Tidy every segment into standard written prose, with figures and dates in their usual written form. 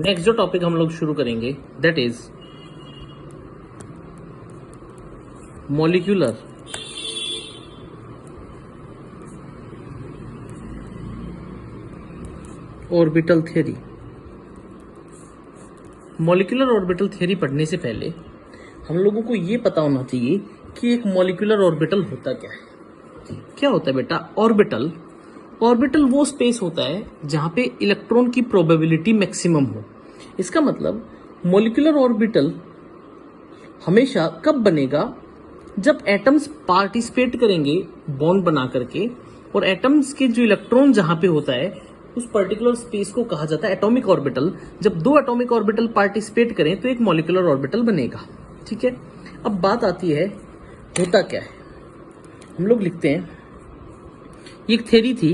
Next जो topic हम लोग शुरू करेंगे that is molecular orbital theory. Molecular orbital theory पढ़ने से पहले हम लोगों को ये पता होना चाहिए कि एक मॉलिक्यूलर ऑर्बिटल होता क्या है। क्या होता है बेटा? ऑर्बिटल वो स्पेस होता है जहां पे इलेक्ट्रॉन की प्रोबेबिलिटी मैक्सिमम हो। इसका मतलब मॉलिक्यूलर ऑर्बिटल हमेशा कब बनेगा? जब एटम्स पार्टिसिपेट करेंगे बॉन्ड बना करके, और एटम्स के जो इलेक्ट्रॉन जहां पे होता है उस पर्टिकुलर स्पेस को कहा जाता है एटॉमिक ऑर्बिटल। जब दो एटॉमिक ऑर्बिटल पार्टिसिपेट करें तो एक मॉलिक्यूलर ऑर्बिटल बनेगा। ठीक है, अब बात आती है होता क्या है। हम लोग लिखते हैं ये एक थ्योरी थी,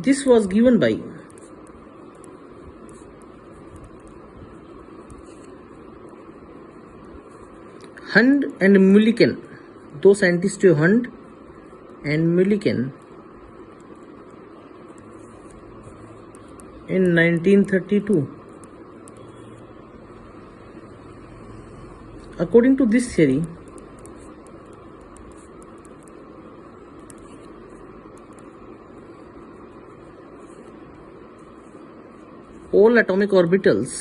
this was given by Hund and Millikan. दो साइंटिस्ट जो Hund and Millikan in 1932. According to this theory, all atomic orbitals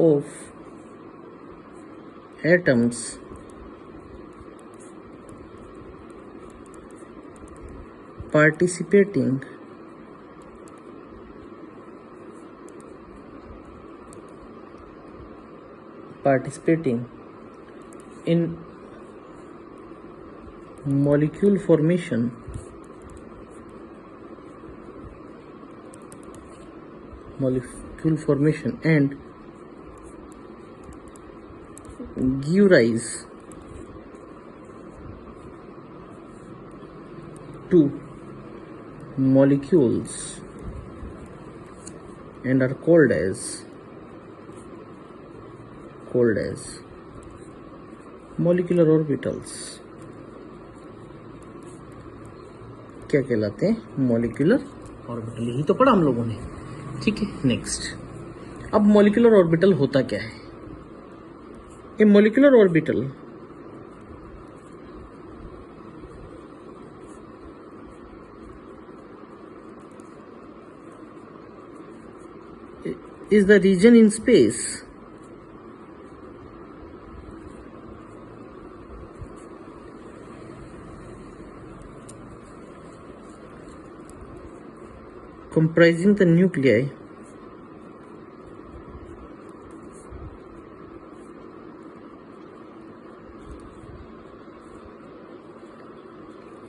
of atoms participating in molecule formation and give rise to molecules and are called as molecular orbitals। क्या कहलाते हैं? Molecular orbital. यही तो पढ़ा हम लोगों ने। ठीक है, नेक्स्ट। अब मॉलिक्यूलर ऑर्बिटल होता क्या है? A molecular orbital is the region in space comprising the nuclei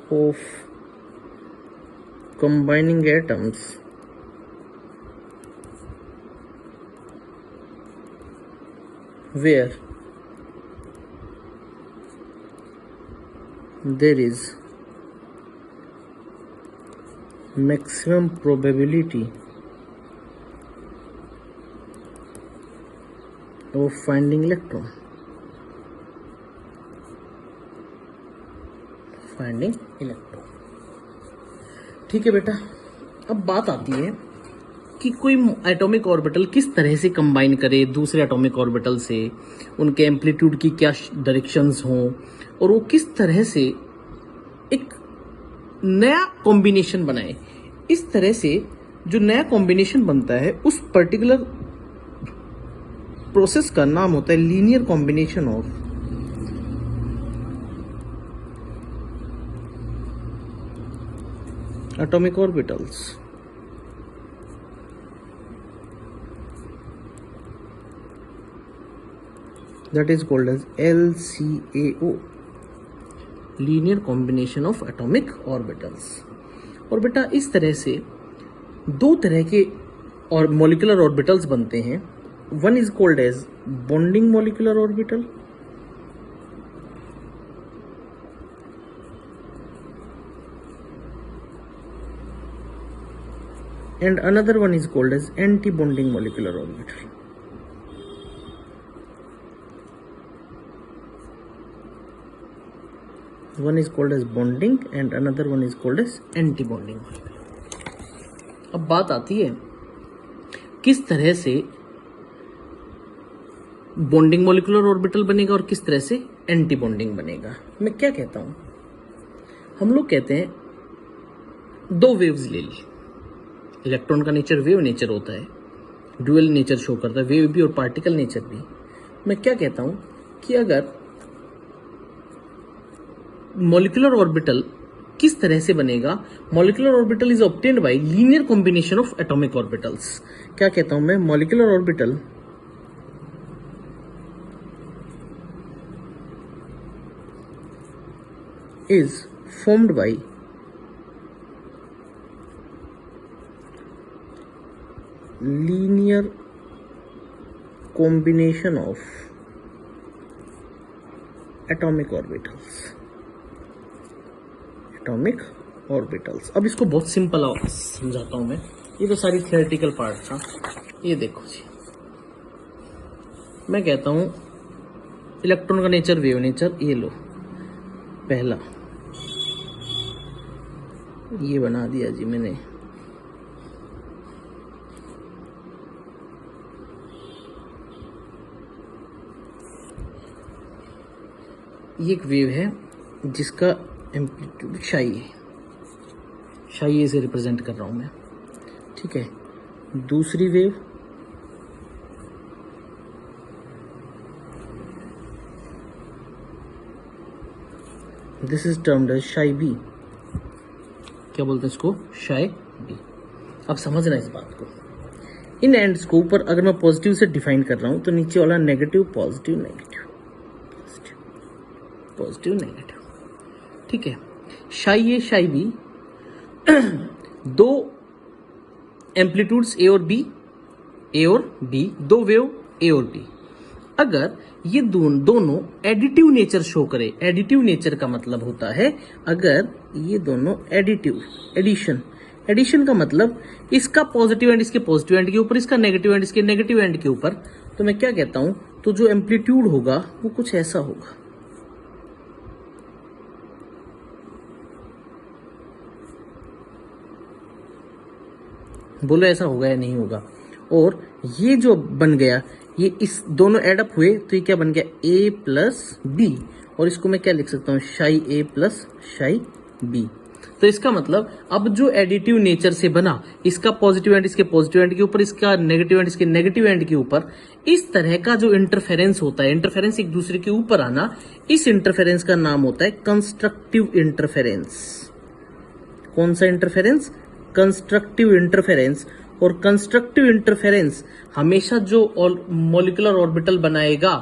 of combining atoms where there is maximum probability of finding electron। ठीक है बेटा, अब बात आती है कि कोई एटॉमिक ऑर्बिटल किस तरह से कंबाइन करे दूसरे एटॉमिक ऑर्बिटल से, उनके एम्पलीट्यूड की क्या डायरेक्शंस हों, और वो किस तरह से एक नया कॉम्बिनेशन बनाए। इस तरह से जो नया कॉम्बिनेशन बनता है उस पर्टिकुलर प्रोसेस का नाम होता है linear combination of atomic orbitals। that is called as LCAO, linear combination of atomic orbitals। और बेटा इस तरह से दो तरह के और molecular orbitals बनते हैं। one is called as bonding molecular orbital and another one is called as anti-bonding molecular orbital। One is called as bonding and another one is called as anti bonding. अब बात आती है किस तरह से bonding molecular orbital बनेगा और किस तरह से एंटी बॉन्डिंग बनेगा। मैं क्या कहता हूं, हम लोग कहते हैं दो वेव्स ले ली। इलेक्ट्रॉन का नेचर वेव नेचर होता है, ड्यूअल नेचर शो करता है, वेव भी और पार्टिकल नेचर भी। मैं क्या कहता हूं कि अगर मॉलिक्यूलर ऑर्बिटल किस तरह से बनेगा, molecular orbital is obtained by linear combination of atomic orbitals. क्या कहता हूं मैं, molecular orbital is formed by linear combination of atomic orbitals। atomic orbitals। अब इसको बहुत सिंपल समझाता हूं मैं, ये तो सारी थियोरेटिकल पार्ट था। ये देखो जी, मैं कहता हूं इलेक्ट्रॉन का नेचर वेव नेचर, ये लो पहला, ये बना दिया जी मैंने। ये एक वेव है जिसका एम्पलीट्यूड शाई है, शाई से रिप्रेजेंट कर रहा हूं मैं, ठीक है। दूसरी wave this is termed as psi B. क्या बोलते हैं इसको, शाई बी। अब समझना इस बात को, इन एंड्स को ऊपर अगर मैं पॉजिटिव से डिफाइन कर रहा हूं तो नीचे वाला negative positive negative positive negative, ठीक है। शाई ए शाई बी, दो एम्पलीट्यूड्स ए और बी, ए और बी, दो वेव ए और बी। अगर ये दोनों एडिटिव नेचर शो करे, एडिटिव नेचर का मतलब होता है अगर ये दोनों एडिशन का मतलब इसका पॉजिटिव एंड इसके पॉजिटिव एंड के ऊपर, इसका नेगेटिव एंड इसके नेगेटिव एंड के ऊपर, तो मैं क्या कहता हूं, तो जो एम्पलीट्यूड होगा वो कुछ ऐसा होगा। बोलो ऐसा होगा या नहीं होगा। और ये जो बन गया, ये इस दोनों एडअप हुए तो ये क्या बन गया, ए प्लस बी, और इसको मैं क्या लिख सकता हूं, शाई ए प्लस शाई बी। तो इसका मतलब अब जो एडिटिव नेचर से बना, इसका पॉजिटिव एंड इसके पॉजिटिव एंड के ऊपर, इसका नेगेटिव एंड इसके नेगेटिव एंड के ऊपर, इस तरह का जो इंटरफेरेंस होता है, इंटरफेरेंस एक दूसरे के ऊपर आना, इस इंटरफेरेंस का नाम होता है कंस्ट्रक्टिव इंटरफेरेंस। कौन सा इंटरफेरेंस, कंस्ट्रक्टिव इंटरफेरेंस। और कंस्ट्रक्टिव इंटरफेरेंस हमेशा जो मॉलिक्यूलर ऑर्बिटल बनाएगा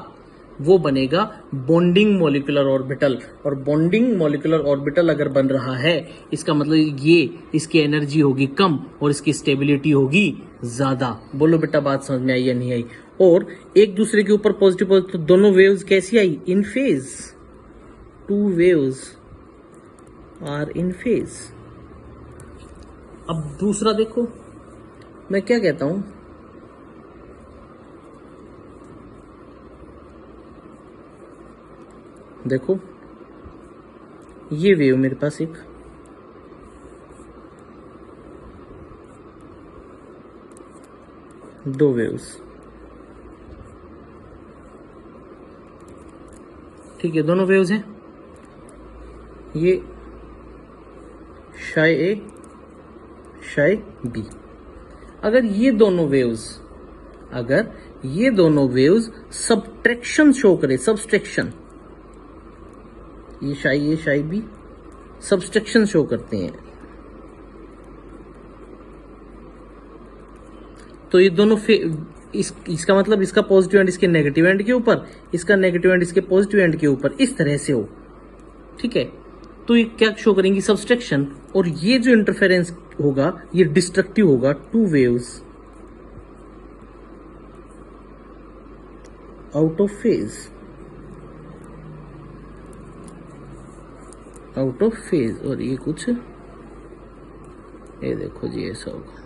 वो बनेगा बॉन्डिंग मॉलिक्यूलर ऑर्बिटल। और बॉन्डिंग मॉलिक्यूलर ऑर्बिटल अगर बन रहा है, इसका मतलब ये, इसकी एनर्जी होगी कम और इसकी स्टेबिलिटी होगी ज्यादा। बोलो बेटा बात समझ में आई या नहीं आई। और एक दूसरे के ऊपर पॉजिटिव पॉजिटिव, तो दोनों वेव्स कैसी आई, in phase, two waves are in phase. अब दूसरा देखो, मैं क्या कहता हूं, देखो ये वेव मेरे पास एक, दो वेव्स, ठीक है, दोनों वेव्स हैं, ये शाई ए शाई बी। अगर ये दोनों वेव्स सब्ट्रैक्शन शो करे, सब्सट्रैक्शन, ये शाई बी सब्सट्रैक्शन शो करते हैं, तो ये दोनों इसका मतलब इसका पॉजिटिव एंड इसके नेगेटिव एंड के ऊपर, इसका नेगेटिव एंड इसके पॉजिटिव एंड के ऊपर, इस तरह से हो, ठीक है। तो ये क्या शो करेंगी, सब्सट्रैक्शन। और ये जो इंटरफेरेंस होगा ये डिस्ट्रक्टिव होगा, two waves out of phase, और ये कुछ, ये देखो जी ऐसा होगा।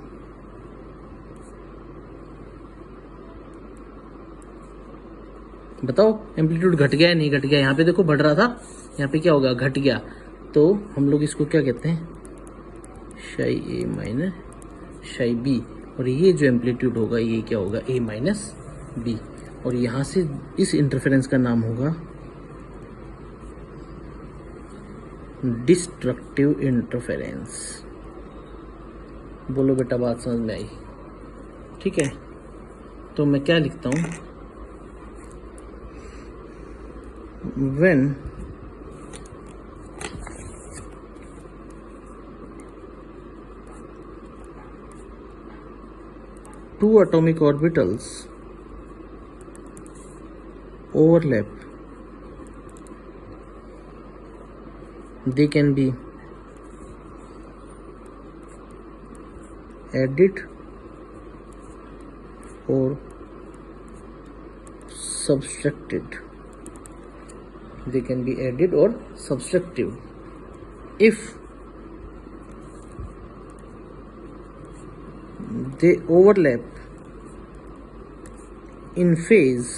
बताओ एम्पलीट्यूड घट गया या नहीं घट गया? यहाँ पे देखो बढ़ रहा था, यहाँ पे क्या होगा, घट गया। तो हम लोग इसको क्या कहते हैं, शाई ए माइनस शाई बी। और ये जो एम्पलीट्यूड होगा ये क्या होगा, ए माइनस बी। और यहाँ से इस इंटरफेरेंस का नाम होगा डिस्ट्रक्टिव इंटरफेरेंस। बोलो बेटा बात समझ में आई? ठीक है, तो मैं क्या लिखता हूं, when two atomic orbitals overlap, they can be added or subtracted. They can be added or subtracted if they overlap in phase,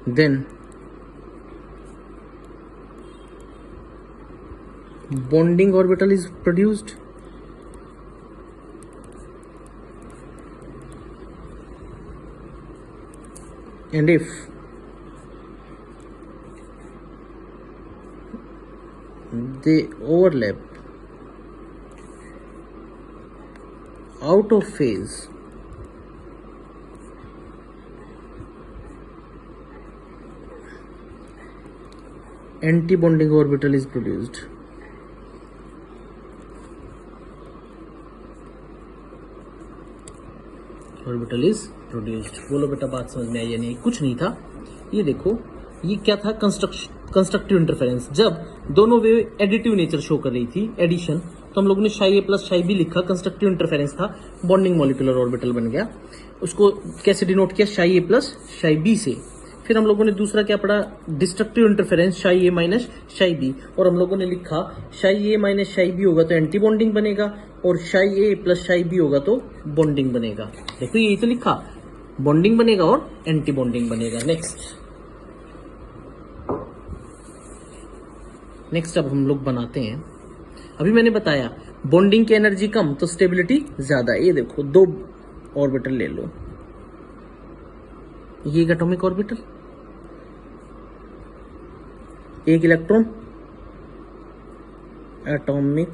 then bonding orbital is produced. And if they overlap out of phase, anti-bonding orbital is produced. Orbital is produced. बोलो बेटा बात समझ में आई या नहीं? कुछ नहीं था, ये देखो ये क्या था, कंस्ट्रक्टिव इंटरफेरेंस। जब दोनों वेव एडिटिव नेचर शो कर रही थी, एडिशन, तो हम लोगों ने शाई ए प्लस शाई बी लिखा, कंस्ट्रक्टिव इंटरफेरेंस था, बॉन्डिंग मॉलिक्यूलर ऑर्बिटल बन गया। उसको कैसे डिनोट किया, शाई ए प्लस शाई बी से। फिर हम लोगों ने दूसरा क्या पढ़ा, डिस्ट्रक्टिव इंटरफेरेंस, शाई ए माइनस शाई बी। और हम लोगों ने लिखा शाई ए माइनस शाई बी होगा तो एंटी बॉन्डिंग बनेगा, और शाई ए प्लस शाई बी होगा तो बॉन्डिंग बनेगा। देखो यही तो लिखा, बॉन्डिंग बनेगा और एंटी बॉन्डिंग बनेगा। नेक्स्ट अब हम लोग बनाते हैं। अभी मैंने बताया बॉन्डिंग की एनर्जी कम तो स्टेबिलिटी ज्यादा। ये देखो दो ऑर्बिटल ले लो, ये एक एटॉमिक ऑर्बिटल, एक इलेक्ट्रॉन, एटॉमिक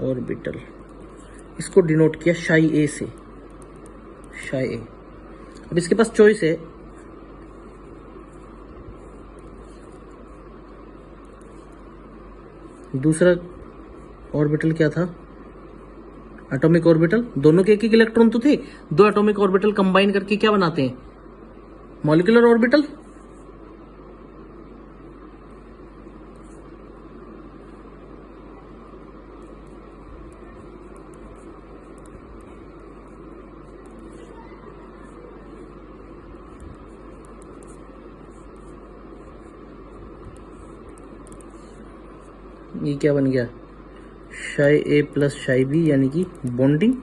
ऑर्बिटल। इसको डिनोट किया शाई ए से, शाई ए। अब इसके पास चॉइस है, दूसरा ऑर्बिटल क्या था, एटॉमिक ऑर्बिटल। दोनों के एक एक इलेक्ट्रॉन तो थे, दो एटॉमिक ऑर्बिटल कंबाइन करके क्या बनाते हैं, मॉलिक्यूलर ऑर्बिटल। ये क्या बन गया, psi A plus psi B, यानी कि बॉन्डिंग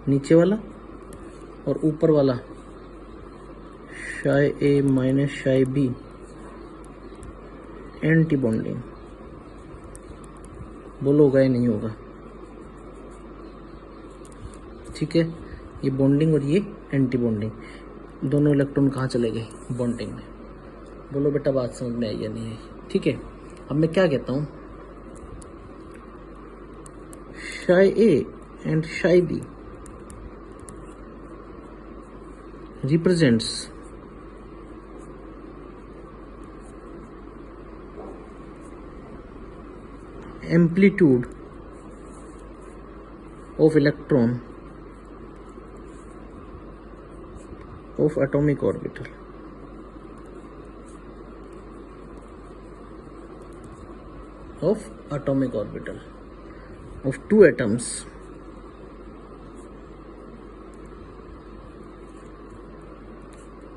नीचे वाला, और ऊपर वाला शाई ए माइनस शाई बी, एंटी बॉन्डिंग। बोलो होगा या नहीं होगा? ठीक है, ये बॉन्डिंग और ये एंटी बॉन्डिंग। दोनों इलेक्ट्रॉन कहाँ चले गए, बॉन्डिंग में। बोलो बेटा बात समझ में आई या नहीं आई? ठीक है, अब मैं क्या कहता हूं, शाई ए एंड शाई B represents amplitude of electron of atomic orbital. Of atomic orbital of two atoms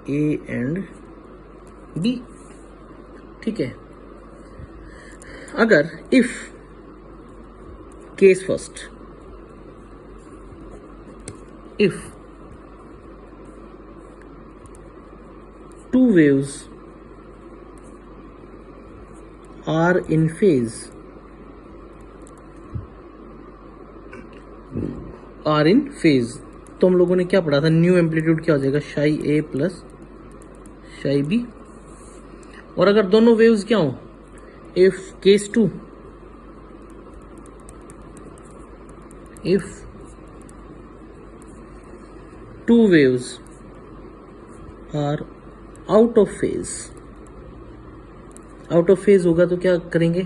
A and B। ठीक है, अगर if case first, if two waves are in phase, तो हम लोगों ने क्या पढ़ा था, न्यू एम्पलीट्यूड क्या हो जाएगा, शाई ए प्लस शाई बी। और अगर दोनों वेव्स क्या हो, if case two, if two waves are out of phase, out of phase होगा तो क्या करेंगे,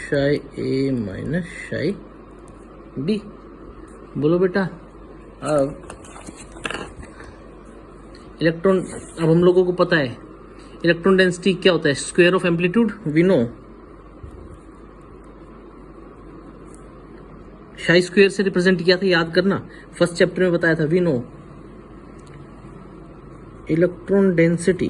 शाई ए माइनस शाई बी। बोलो बेटा। अब इलेक्ट्रॉन, अब हम लोगों को पता है इलेक्ट्रॉन डेंसिटी क्या होता है, square of amplitude, we know. Psi square से रिप्रेजेंट किया था, याद करना, फर्स्ट चैप्टर में बताया था, we know electron density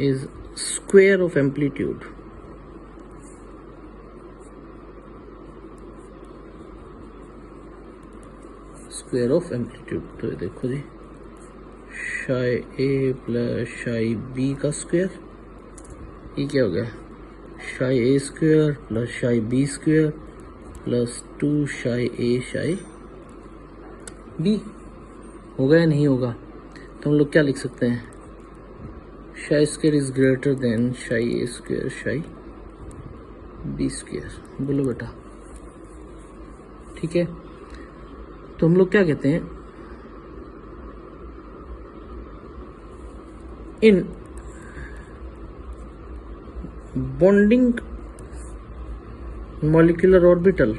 is square of amplitude. Square of amplitude, तो देखो जी, psi A plus psi B का स्क्वायर, ये क्या हो गया, psi A square plus psi B square plus 2 psi ए शाई बी। होगा या नहीं होगा, तो हम लोग क्या लिख सकते हैं, शाई स्क्वायर इज ग्रेटर देन शाई ए स्क्वायर शाई बी स्क्वायर। बोलो बेटा, ठीक है। तो हम लोग क्या कहते हैं, in bonding molecular orbital,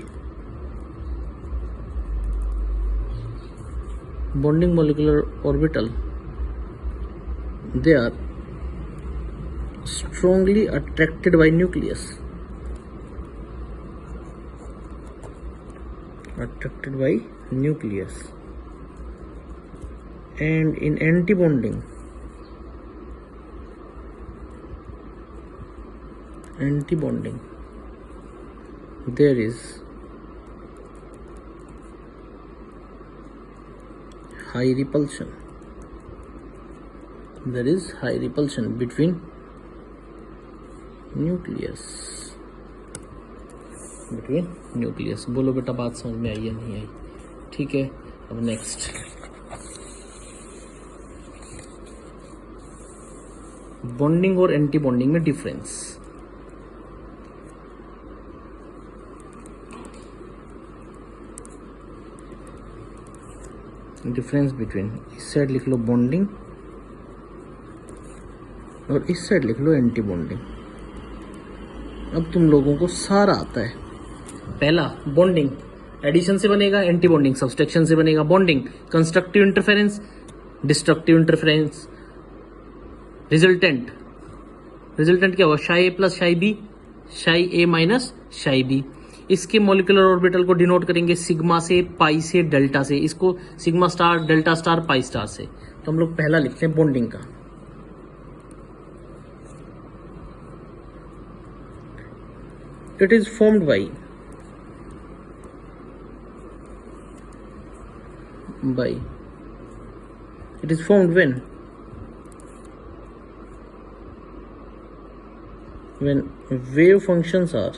bonding molecular orbital, they are strongly attracted by nucleus, attracted by nucleus, and in antibonding, there is high repulsion, between nucleus, बोलो बेटा, बात समझ में आई या नहीं आई, ठीक है। अब नेक्स्ट, बॉन्डिंग और एंटी बॉन्डिंग में डिफरेंस। डिफरेंस बिटवीन, इस साइड लिख लो बॉन्डिंग और इस साइड लिख लो एंटी बॉन्डिंग। अब तुम लोगों को सारा आता है। पहला, बॉन्डिंग एडिशन से बनेगा, एंटी बॉन्डिंग सब्सट्रैक्शन से बनेगा। Bonding constructive interference, destructive interference. Resultant क्या होगा, शाई ए प्लस शाई बी, शाई ए माइनस शाई बी। इसके मॉलिक्यूलर ऑर्बिटल को डिनोट करेंगे सिग्मा से, पाई से, डेल्टा से। इसको sigma star, delta star, pi star से। तो हम लोग पहला लिखते हैं बॉन्डिंग का। It is formed by it is formed when wave functions are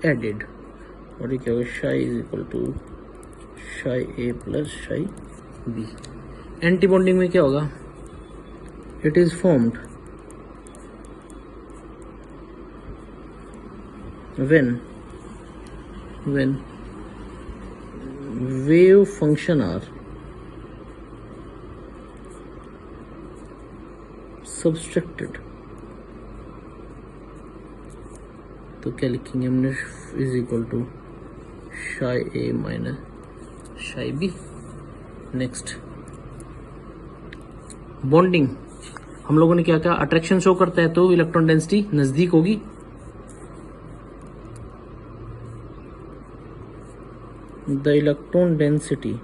added, और ये क्या होगा, शाई इज इक्वल टू शाई A plus psi B. Anti bonding में क्या होगा, it is formed when wave function are subtracted। तो क्या लिखेंगे हमने, इज इक्वल टू शाई ए माइनस शाई बी। नेक्स्ट, बॉन्डिंग हम लोगों ने क्या कहा, अट्रैक्शन शो करता है तो इलेक्ट्रॉन डेंसिटी नजदीक होगी। The electron density